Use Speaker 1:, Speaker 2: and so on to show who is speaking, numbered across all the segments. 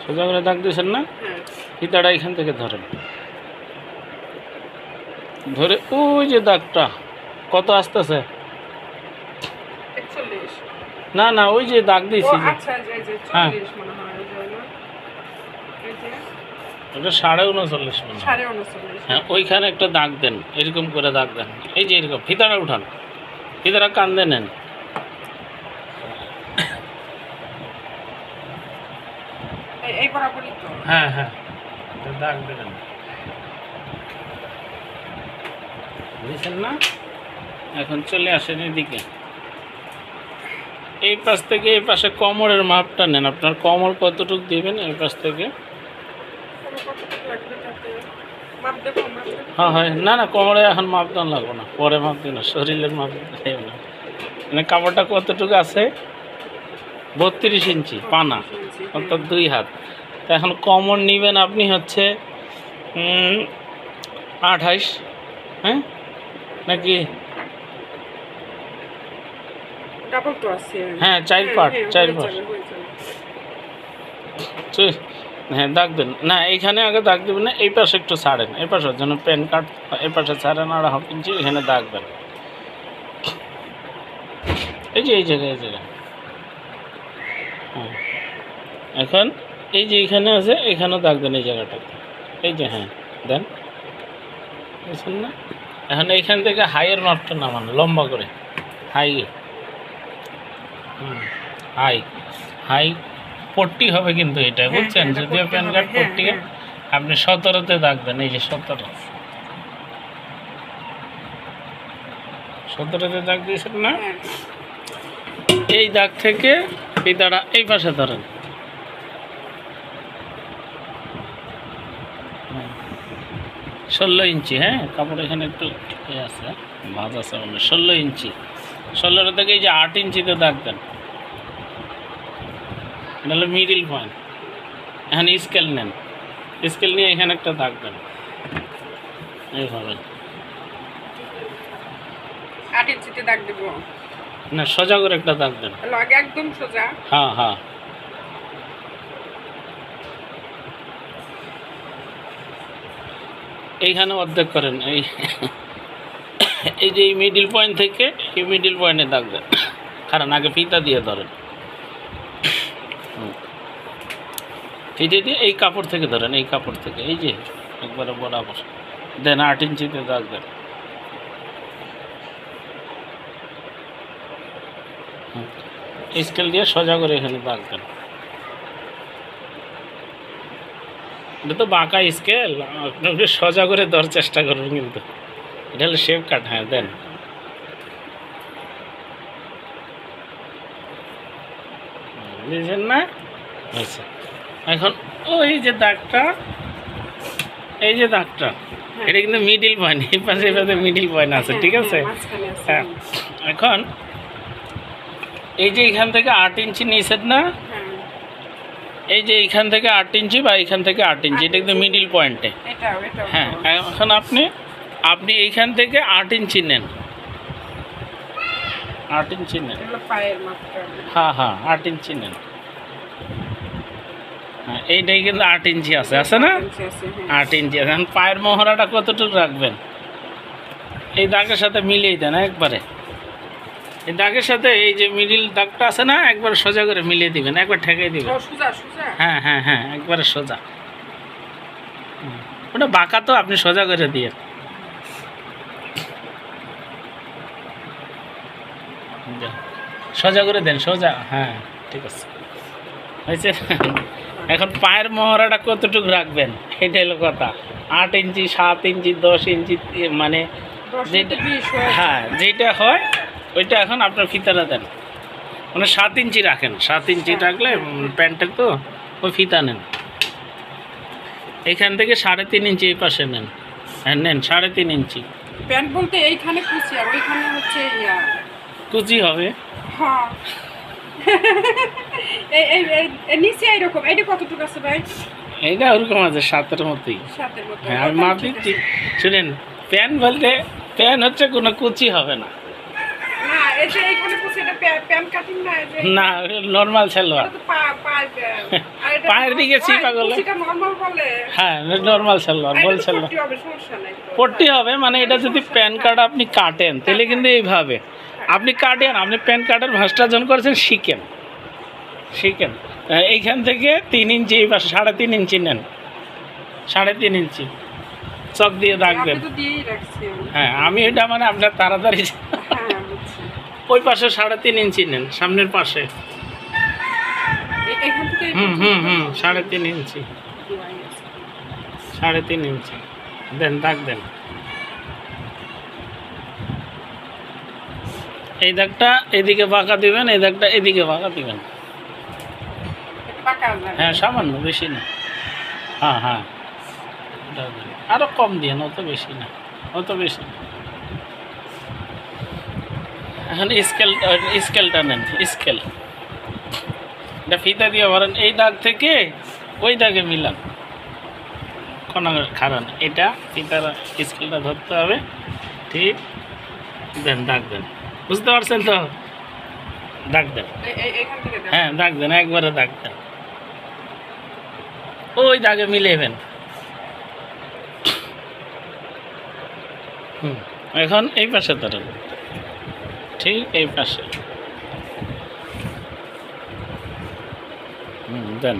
Speaker 1: সোজা করে দাগ দিয়েছেন না? ফিতাটা এখান থেকে ধরেন, ধরে ওই যে দাগটা কত আসতেছে, না না ওই যে দাগ দিয়েছি, হ্যাঁ ওটা 39.5 মিনিট। হ্যাঁ ওইখানে একটা দাগ দেন, এরকম করে দাগ দেন, এই যে এরকম ফিতাটা উঠান, ফিতাটা কান্দে নেন, হ্যাঁ হ্যাঁ দাগ দেবেন, বুঝছেন না? এখন চলে আসেন এদিকে, এই পাশ থেকে এই পাশে কোমরের মাপটা নেন, আপনার কোমর কতটুকু দিবেন এই পাশ থেকে। হ্যাঁ হয় না না কোমরে এখন মাপ দেওয়া লাগবে না, পরে মাপ দিন, শরীরের মাপ দেব না। মানে কাপড়টা কতটুকু আছে, 32 ইঞ্চি পানা, অর্থাৎ 2 হাত। তো এখন কোমর নেবেন আপনি হচ্ছে 28, হ্যাঁ নাকি? হ্যাঁ 4 পার্ট, 4 পার্ট। হ্যাঁ দাগ দেন না, এইখানে আগে দাগ দেবেন না, এই পাশে একটু ছাড়েন, এই পাশে যেন প্যান কাট, এই পাশে ছাড়েন, আর 1/2 ইঞ্চি এখানে দাগ দেন, এই যে এই জায়গায়, এই জায়গায়। হ্যাঁ এখন এই যে এখানে আছে, এখানেও দাগ দেন এই জায়গাটাতে, এই যে, হ্যাঁ দেন, বুঝছেন না? এখন এইখান থেকে হাইয়ের মাপটা নামান লম্বা করে, হাই, হাই হাই পট্টি হবে কিন্তু এটা, বুঝছেন? যদিও প্যান কার্ড পট্টি, আপনি 17তে দাগ দেন, এই যে 17তে দাগ দিয়েছেন না? এই দাগ থেকে ফিতাটা এই পাশে ধরেন, 16 ইঞ্চি, হ্যাঁ কাপড় এখানে একটু আছে, ভাঁজ আছে, মানে 16 ইঞ্চি, 16 থেকে এই যে 8 ইঞ্চিতে দাগ দেন, এটা হলো মিডিল পয়েন্ট। এখন স্কেল নেন, স্কেল নিয়ে এখানে একটা দাগ দেন, এইভাবে
Speaker 2: 8 ইঞ্চিতে দাগ দেব
Speaker 1: না, সোজা করে একটা দাগ দেন,
Speaker 2: আগে একদম সোজা,
Speaker 1: হ্যাঁ হ্যাঁ এইখানে অর্ধেক করেন, এই যে এই মিডিল পয়েন্ট থেকে এই মিডিল পয়েন্টে দাগ দেন, কারণ আগে ফিতা দিয়ে ধরেন, ফিতে দিয়ে এই কাপড় থেকে ধরেন, এই কাপড় থেকে এই যে একবারে বরাবর দেন, 8 ইঞ্চিতে দাগ দেন, স্কেল দিয়ে সোজা করে এখানে দাগ দেন, এটা তো বাঁকা স্কেল, আপনি সোজা করে দেওয়ার চেষ্টা করবেন, কিন্তু এটা হলো শেপ কাট, হ্যাঁ দেন, বুঝছেন না? আচ্ছা এখন ওই যে দাগটা, এই যে দাগটা, এটা কিন্তু মিডিল পয়েন্ট, এই পাশে এই পাশে মিডিল পয়েন্ট আছে, ঠিক আছে? হ্যাঁ এখন এই যে এখান থেকে 8 ইঞ্চি নিয়েছেন না, এই যে এইখান থেকে 8 ইঞ্চি বা এইখান থেকে 8 ইঞ্চি, এটা কিন্তু মিডিল পয়েন্টে, হ্যাঁ এখন আপনি এইখান থেকে 8 ইঞ্চি নেন, 8 ইঞ্চি নেন, হ্যাঁ হ্যাঁ 8 ইঞ্চি নেন, হ্যাঁ এইটাই কিন্তু 8 ইঞ্চি আছে না, 8 ইঞ্চি আছে। এখন পায়ের মহড়াটা কতটুকু রাখবেন, এই দাগের সাথে মিলিয়ে দেন একবারে, এই দাগের সাথে এই যে মিডিল দাগটা আছে না, একবার সোজা করে মিলিয়ে দিবেন, একবার ঠেকাই দিবেন, হ্যাঁ হ্যাঁ হ্যাঁ একবারে সোজা, ওটা বাঁকা তো আপনি সোজা করে দিয়ে, সোজা করে দেন, সোজা, হ্যাঁ ঠিক আছে হয়েছে। এখন পায়ের মহড়াটা কতটুকু রাখবেন, এটা হলো কথা, 8 ইঞ্চি 7 ইঞ্চি 10 ইঞ্চি, মানে যেটা, হ্যাঁ যেটা হয় ওইটা এখন আপনার ফিতাটা দেন, মানে 7 ইঞ্চি রাখেন, 7 ইঞ্চি রাখলে প্যান্টের তো ওই ফিতা নেন, এখান থেকে 3.5 ইঞ্চি এই পাশে নেন, হ্যাঁ নেন 3.5 ইঞ্চি,
Speaker 2: প্যান্ট বলতে এইখানে কুচি আর ওইখানে হচ্ছে
Speaker 1: কুচি হবে,
Speaker 2: হ্যাঁ এই নিচে এইরকম, এইটা কতটুকু আছে ভাই?
Speaker 1: এইটা ওরকম আছে 7-এর মতোই, হ্যাঁ আমি মাপ দিচ্ছি, শুনেন প্যান বলতে প্যান হচ্ছে কোনো কুচি হবে না,
Speaker 2: না এই যে এইখানে কুচি, এটা প্যান কাটিং না এই যে
Speaker 1: না নর্মাল সালোয়ার,
Speaker 2: এটা তো পায়ের প্যান। আর এটা
Speaker 1: পায়ের দিকে চিপা করলে
Speaker 2: কুচিটা নরমাল বলে।
Speaker 1: হ্যাঁ নর্মাল সালোয়ার,
Speaker 2: আর এটা
Speaker 1: গোল
Speaker 2: তো
Speaker 1: সালোয়ার
Speaker 2: পট্টি হবে, সমস্যা নাই তো।
Speaker 1: পট্টি হবে। মানে এটা যদি প্যান কার্ড আপনি কাটেন তাহলে কিন্তু এইভাবে আপনি কাটেন, আপনি প্যান কার্ডের ভাঁজটা যখন করেছেন শিখেন শিখেন এইখান থেকে 3 ইঞ্চি এই পাশে 3.5 ইঞ্চি নেন, 3.5 ইঞ্চি চক দিয়ে দাগ
Speaker 2: আপনি
Speaker 1: দেন।
Speaker 2: তো দিয়েই রাখছেন।
Speaker 1: হ্যাঁ আমি এটা মানে আপনার তাড়াতাড়ি
Speaker 2: হ্যাঁ, বুঝছি।
Speaker 1: ওই পাশে 3.5 ইঞ্চি নেন, সামনের পাশে।
Speaker 2: এখান থেকে এই
Speaker 1: হুম
Speaker 2: পর্যন্ত
Speaker 1: হুম হুম 3.5 ইঞ্চি, 3.5 ইঞ্চি দেন, দাগ দেন। এই দাগটা এদিকে বাঁকা দিবেন, এই দাগটা এদিকে বাঁকা দিবেন।
Speaker 2: পাকা যায়।
Speaker 1: হ্যাঁ সামান্য, বেশি না। হ্যাঁ হ্যাঁ আরো কম দিয়ে, অত বেশি না, অত বেশি না। এখন স্কেলটা নেন, স্কেল এটা ফিতা দিয়ে ভরেন, এই দাগ থেকে ওই দাগে মিলান, কোনো খারাপ। এটা ফিতার স্কেলটা ধরতে হবে, ঠিক দেন, দাগ দেন। বুঝতে পারছেন তো? দাগ দেন,
Speaker 2: এখান থেকে দেন।
Speaker 1: হ্যাঁ দাগ দেন, একবারে দাগ দেন, ওই দাগে মিলেবেন। এখন এই পাশে ধরেন, ঠিক এই পাশে দেন।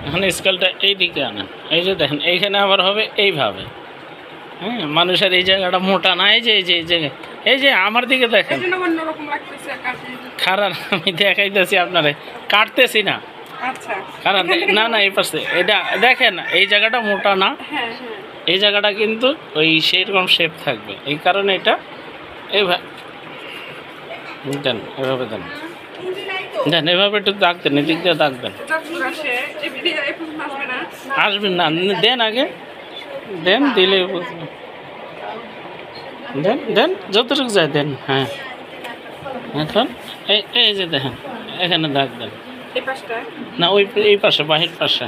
Speaker 1: এখন স্কেলটা এই দিকে আনেন, এই যে দেখেন এইখানে আবার হবে এইভাবে। হ্যাঁ মানুষের এই জায়গাটা মোটা না, এই যে এই যে এই জায়গায়, এই যে আমার দিকে দেখেন,
Speaker 2: এই জন্য অন্যরকম লাগতেছে কাছে।
Speaker 1: খারাপ আমি দেখাইতেছি আপনারে, কাটতেছি না।
Speaker 2: আচ্ছা।
Speaker 1: খারাপ
Speaker 2: এখান থেকে
Speaker 1: না না, এই পাশে এটা দেখেন, এই জায়গাটা মোটা না,
Speaker 2: হ্যাঁ হ্যাঁ।
Speaker 1: এই জায়গাটা কিন্তু ওই সেইরকম শেপ থাকবে, এই কারণে এটা এইভাবে দেন, এভাবে দেন, দেন এভাবে একটু দাগ দেন, এদিক দিয়ে দাগ দেন।
Speaker 2: যতদূর আসে এই পর্যন্ত আসবে না।
Speaker 1: আসবেন না, দেন আগে দেন, দিলে বুঝবেন। দেন দেন যতটুকু যায় দেন। হ্যাঁ এখন এই যে দেখেন এখানে দাগ দেন,
Speaker 2: এই পাশটা
Speaker 1: না ওই এই পাশে, বাহির পাশে।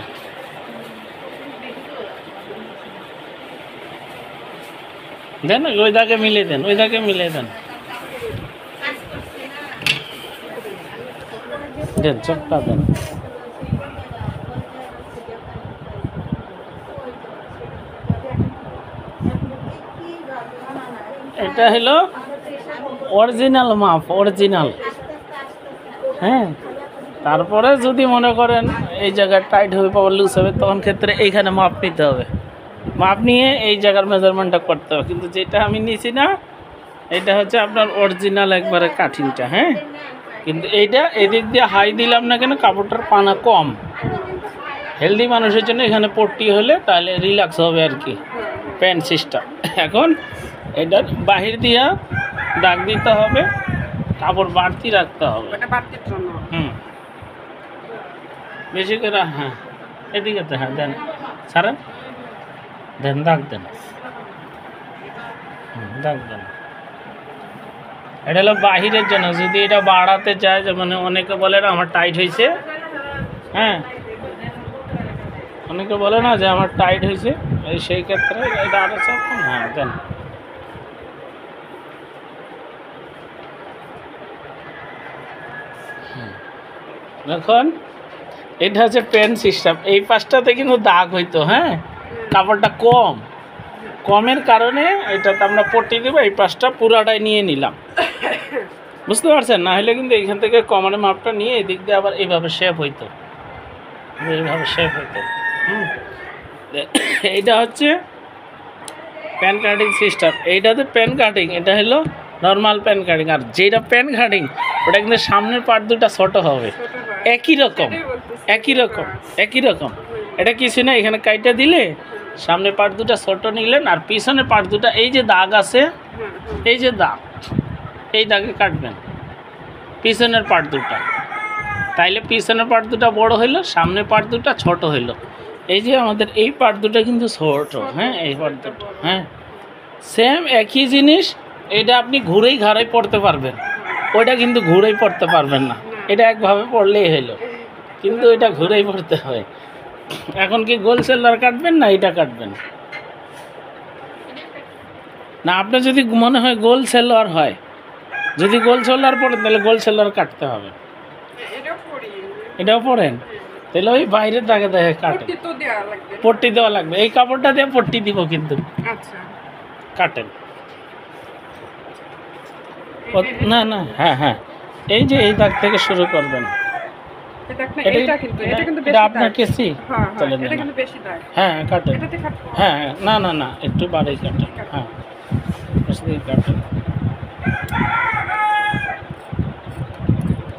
Speaker 1: দেন ওই দাগে মিলিয়ে দেন, ওই দাগে মিলিয়ে দেন, দেন চপটা দেন। এটা হলো অরিজিনাল মাপ, অরিজিনাল। হ্যাঁ তারপরে যদি মনে করেন এই জায়গায় টাইট হবে, পাওয়ার লুজ হবে, তখন ক্ষেত্রে এইখানে মাপ নিতে হবে, মাপ নিয়ে এই জায়গার মেজারমেন্টটা করতে হবে। কিন্তু যেটা আমি নিছি না, এটা হচ্ছে আপনার অরিজিনাল একবারে কাঠিনটা। হ্যাঁ কিন্তু এইটা এদিক দিয়ে হাই দিলাম না কেন, কাপড়টার পানা কম। হেলদি মানুষের জন্য এখানে পট্টি হলে তাহলে রিল্যাক্স হবে আর কি, প্যান্ট সিস্টেম। এখন এটার বাহির দিয়া দাগ দিতে হবে, কাপড় বাড়তি রাখতে হবে।
Speaker 2: ওটা বাড়তির জন্য।
Speaker 1: বেশি করে, হ্যাঁ এদিকে তো, হ্যাঁ দেন, সারেন দেন, দাগ দেন, দাগ দেন। এটা হলো বাহিরের জন্য। যদি এটা বাড়াতে চায়, যে মানে অনেকে বলে না আমার টাইট হয়েছে, হ্যাঁ অনেকে বলে না যে আমার টাইট হয়েছে, এই সেই ক্ষেত্রে এটা আরো চাপ, হ্যাঁ দেন। এখন এটা হচ্ছে পেন সিস্টেম। এই পাশটাতে কিন্তু দাগ হইতো, হ্যাঁ কাপড়টা কমের কারণে এটাতে আমরা পট্টি দেবো, এই পাশটা পুরাটাই নিয়ে নিলাম। বুঝতে পারছেন? না হলে কিন্তু এইখান থেকে কমারের মাপটা নিয়ে এদিক দিয়ে আবার এইভাবে শেপ হইতো, এইভাবে শেপ হইতো। এইটা হচ্ছে প্যান কাটিং সিস্টেম। এইটাতে প্যান কাটিং, এটা হলো নর্মাল প্যান কাটিং। আর যেটা প্যান কাটিং ওটা কিন্তু সামনের পার্ট দুটা ছোটো হবে, একই রকম, একই রকম, একই রকম। এটা কিছু না, এখানে কাইটা দিলে সামনের পার্ট দুটা ছোটো নিলেন, আর পিছনের পার্ট দুটা এই যে দাগ আছে, এই যে দাগ, এই দাগে কাটবেন পিছনের পার্ট দুটা। তাইলে পিছনের পার্ট দুটা বড় হইলো, সামনের পার্ট দুটা ছোট হইলো। এই যে আমাদের এই পার্ট দুটা কিন্তু ছোট, হ্যাঁ এই পার্ট দুটো, হ্যাঁ সেম একই জিনিস। এটা আপনি ঘুরেই ঘাড়াই পড়তে পারবেন, ওইটা কিন্তু ঘুরেই পড়তে পারবেন না। এটা একভাবে পড়লেই হইলো, কিন্তু এটা ঘুরেই পড়তে হয়। এখন কি গোল সেলার কাটবেন না এটা কাটবেন? না আপনার যদি মনে হয় গোল সেলার হয়, যদি গোল সেলার পড়েন তাহলে গোল সেলার কাটতে হবে।
Speaker 2: এটাও পড়ি।
Speaker 1: এটাও পড়েন, তাহলে ওই বাইরের দাগে দাগে কাটেন।
Speaker 2: পট্টি তো দেওয়া লাগবে।
Speaker 1: পট্টি দেওয়া লাগবে, এই কাপড়টা দিয়ে পট্টি দিব কিন্তু।
Speaker 2: আচ্ছা।
Speaker 1: কাটেন। না না, হ্যাঁ হ্যাঁ, এই যে এই দাগ থেকে শুরু করবেন।
Speaker 2: এটা কিন্তু বেশি
Speaker 1: এটা আপনার
Speaker 2: দাগ।
Speaker 1: কেসি,
Speaker 2: হ্যাঁ,
Speaker 1: চলে
Speaker 2: এটা
Speaker 1: না।
Speaker 2: কিন্তু বেশি দাগ।
Speaker 1: হ্যাঁ কাটেন।
Speaker 2: এটাতে কাটবো?
Speaker 1: হ্যাঁ হ্যাঁ, না না না, একটু বাড়াই কাটেন। হ্যাঁ বেশি দিয়ে কাটেন।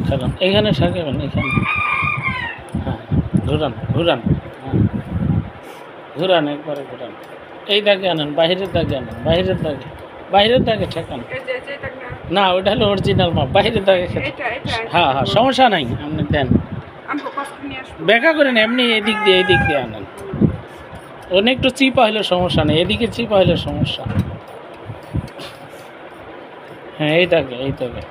Speaker 1: কারণ এইখানে সাজাবেন, এইখানে। হ্যাঁ ঘুরান ঘুরান, হ্যাঁ ঘুরান, একবারে ঘুরান। এই দাগে আনেন, বাইরের দাগে আনেন, বাইরের দাগে, বাইরের দাগে ঠেকান।
Speaker 2: এই যে দাগ
Speaker 1: না
Speaker 2: না।
Speaker 1: ওটা হলো অরিজিনাল মাপ, বাইরের দাগে খেতে।
Speaker 2: এটা।
Speaker 1: হ্যাঁ হ্যাঁ, সমস্যা নাই, আপনি দেন।
Speaker 2: আমি কষ্ট নিয়ে আসবো।
Speaker 1: ব্যাখ্যা করেন, এমনি এদিক দিয়ে আনেন। অনেক একটু চিপা হলে সমস্যা নেই, এদিকে চিপা হলে সমস্যা। হ্যাঁ এই দাগে, এই দাগে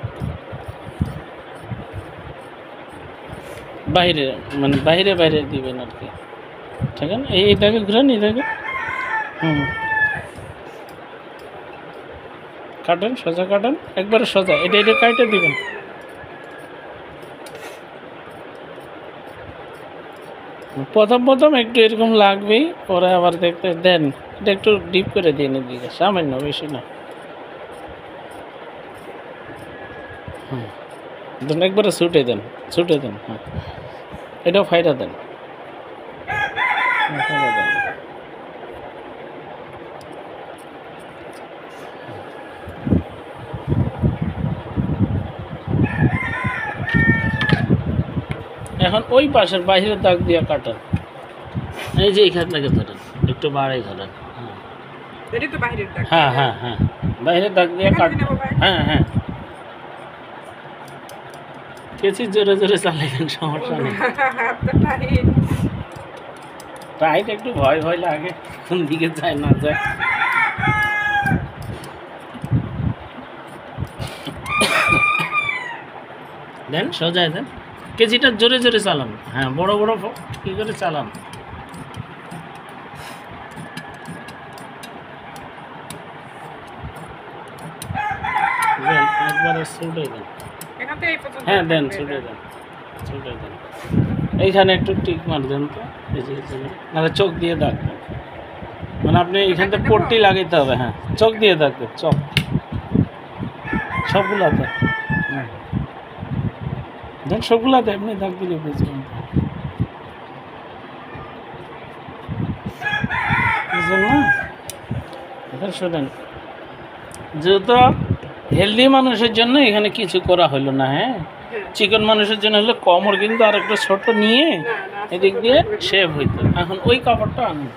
Speaker 1: বাইরে, মানে বাইরে বাইরে দিবেন আর কি। ঠিক আছে, এই দাগে ঘুরান, এই দাগে। হুম কাটেন, সোজা কাটেন, একবারে সোজা। এটা কাটে দিবেন। প্রথম একটু এরকম লাগবেই, পরে আবার দেখতে দেন। এটা একটু ডিপ করে দিন এদিকে, সামান্য, বেশি না। হুম দেন, একবারে ছুটে দেন, ছুটে দেন। হ্যাঁ এটাও ফাইটা দেন, ফাইটা দেন। এখন ওই পাশের বাইরের দাগ দিয়ে কাটেন। এই যে এইখান থেকে ধরেন, একটু বাড়াই ধরেন।
Speaker 2: এটা তো বাইরের দাগ।
Speaker 1: হ্যাঁ হ্যাঁ হ্যাঁ, বাইরের দাগ দিয়ে কাটেন। হ্যাঁ হ্যাঁ, কেছি জোরে জোরে চালাইবেন, সমস্যা নেই।
Speaker 2: হাতটা টাইট।
Speaker 1: টাইট একটু ভয় ভয় লাগে, কোন দিকে যায় না যায়। দেন, সোজায় দেন, কেজিটা জোরে জোরে চালান। হ্যাঁ বড় বড় কি করে চালান। দেন একবারে ছুটে দেন।
Speaker 2: এখান থেকে এই পর্যন্ত।
Speaker 1: হ্যাঁ দেন, ছুটে দেন, ছুটে দেন। এইখানে একটু টিক মার দেন তো, এই যে এখানে। নাহলে চোখ দিয়ে দাগ দেন, মানে আপনি এইখান থেকে পট্টি লাগাইতে হবে। হ্যাঁ চোখ দিয়ে দাগ দেন, চোখ সবগুলাতে। হুম দেন, সবগুলাতে এমনি দাগ দিলে বুঝবেন। বুঝলেন না? এখন শোনেন, যেহেতু হেলদি মানুষের জন্য এখানে কিছু করা হলো না। হ্যাঁ চিকন মানুষের জন্য হলে কমর কিন্তু আর একটা ছোট নিয়ে
Speaker 2: না,
Speaker 1: এদিক দিয়ে শেভ হইতো। এখন ওই কাপড়টা আনুন।